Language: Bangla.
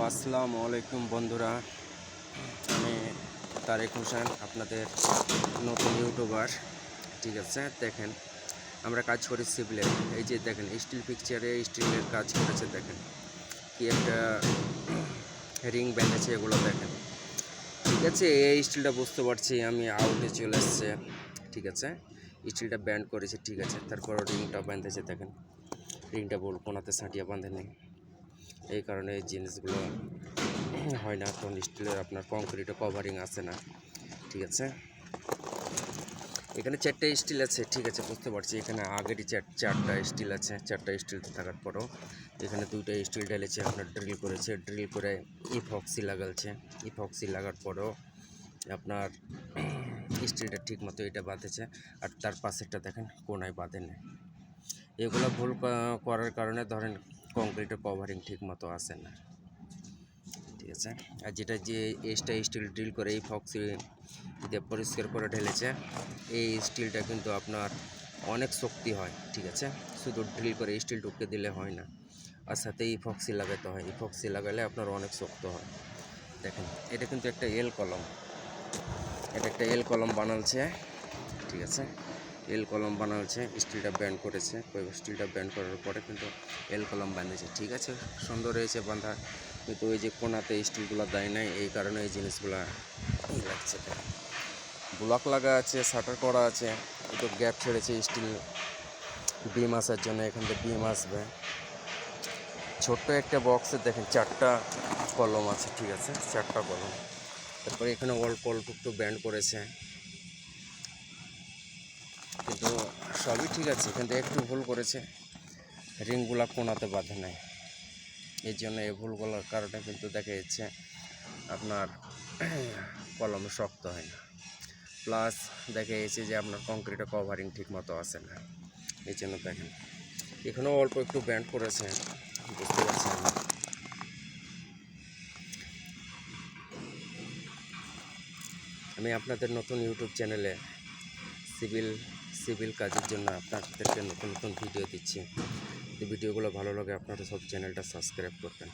আসসালামু আলাইকুম বন্ধুরা, আমি তারেক হোসেন, আপনাদের নতুন ইউটিউবার। ঠিক আছে, দেখেন আমরা কাজ করি সিভিলে। এই যে দেখেন স্টিল পিকচারে স্টিলের কাজ করেছে, দেখেন কি একটা রিং বেঁধেছে, এগুলো দেখেন। ঠিক আছে, এই স্টিলটা বুঝতে পারছি আমি আউটে চলে এসছে। ঠিক আছে, স্টিলটা ব্যান্ড করেছে, ঠিক আছে, তারপর রিংটা বেঁধেছে, দেখেন রিংটা বল কোনাতে সাঁটিয়ে বাঁধেনি, এই কারণে এই জিনিসগুলো হয় না। তখন স্টিলের আপনার কংক্রিটে কভারিং আসে না। ঠিক আছে, এখানে 4টে স্টিল আছে, ঠিক আছে, বুঝতে পারছি। এখানে আগেরই চারটা স্টিল আছে, 4টা স্টিল থাকার পরও এখানে 2টা স্টিল ঢেলেছে, আপনার ড্রিল করেছে, ড্রিল করে ইপক্সি লাগালছে। ইপক্সি লাগার পরও আপনার স্টিলটা ঠিক মতো এটা বাঁধেছে, আর তার পাশেরটা দেখেন কোনায় বাঁধে নেই। এগুলো ভুল করার কারণে ধরেন কংক্রিটের কভারিং ঠিক মতো আসে না। ঠিক আছে, আর যেটা যে স্টিল ড্রিল করে এই ফক্সি দিয়ে পরিষ্কার করে ঢেলেছে, এই স্টিলটা কিন্তু আপনার অনেক শক্তি হয়। ঠিক আছে, শুধু ড্রিল করে স্টিল ঢুকতে দিলে হয় না, আর সাথে ইপক্সি লাগাতে হয়। ইপক্সি লাগালে আপনার অনেক শক্ত হয়। দেখেন এটা কিন্তু একটা এল কলম, এটা একটা এল কলম বানালছে। ঠিক আছে, এল কলম বানালছে, স্টিলটা ব্যান্ড করেছে, স্টিলটা ব্যান্ড করার পরে কিন্তু এল কলম বাঁধেছে। ঠিক আছে, সুন্দর হয়েছে বাঁধা, কিন্তু ওই যে কোনাতে স্টিলগুলো দেয় নাই, এই কারণে এই জিনিসগুলো লাগছে। ব্লক লাগা আছে, শাটার করা আছে, একটু গ্যাপ ছেড়েছে স্টিল বিম আসার জন্য, এখান থেকে বিম আসবে। ছোট্ট একটা বক্সে দেখেন 4টা কলম আছে। ঠিক আছে, 4টা কলম। তারপরে এখানে অল্প অল্প একটু ব্যান্ড করেছে, কিন্তু সবই ঠিক আছে। এখান থেকে একটু ভুল করেছে, রিংগুলা কোনাতে বাঁধে নাই, এই জন্য এই ভুলগুলোর কারণে কিন্তু দেখা যাচ্ছে আপনার কলম শক্ত হয় না। প্লাস দেখা যাচ্ছে যে আপনার কংক্রিটের কভারিং ঠিক মতো আসে না, এই জন্য দেখেন এখানেও অল্প একটু ব্যান্ড করেছে, বুঝতে পারছেন। আমি আপনাদের নতুন ইউটিউব চ্যানেলে সিভিল কাজের জন্য আপনাদেরকে নতুন নতুন ভিডিও দিচ্ছি। যদি ভিডিওগুলো ভালো লাগে আপনারা সব চ্যানেলটা সাবস্ক্রাইব করবেন।